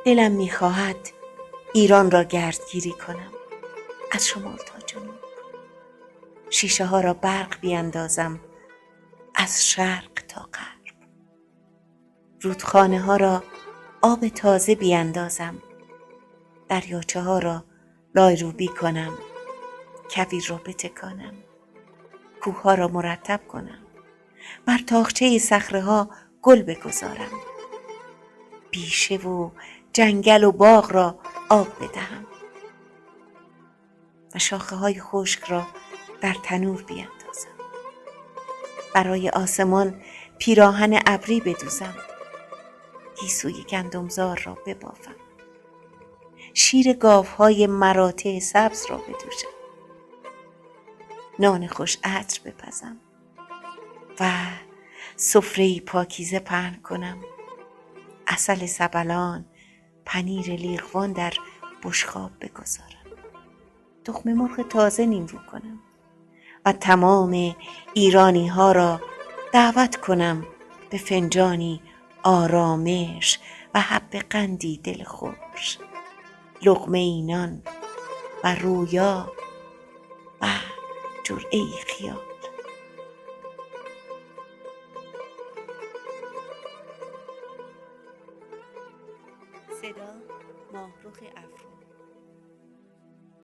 دلم می‌خواهد ایران را گردگیری کنم، از شمال تا جنوب. شیشه ها را برق بیندازم، از شرق تا غرب. رودخانه ها را آب تازه بیندازم، دریاچه ها را لایروبی کنم، کویر را بتکانم، کوه ها را مرتب کنم، بر تاقچه صخره ها گل بگذارم، بیشه و جنگل و باغ را آب بدهم و شاخه های خشک را در تنور بیندازم. برای آسمان پیراهن ابری بدوزم، گیسوی گندمزار را ببافم، شیر گاوهای مراتع سبز را بدوشم، نان خوش عطر بپزم و سفره‌ای پاکیزه پهن کنم، عسل سبلان، پنیر لیغوان در بشقاب بگذارم، تخم مرغ تازه نیمرو کنم و تمام ایرانی ها را دعوت کنم به فنجانی آرامش و حب قندی دل خوش، لقمه ای نان و رویا و جرعه ای خیال. صدا: ماهرخ افروز.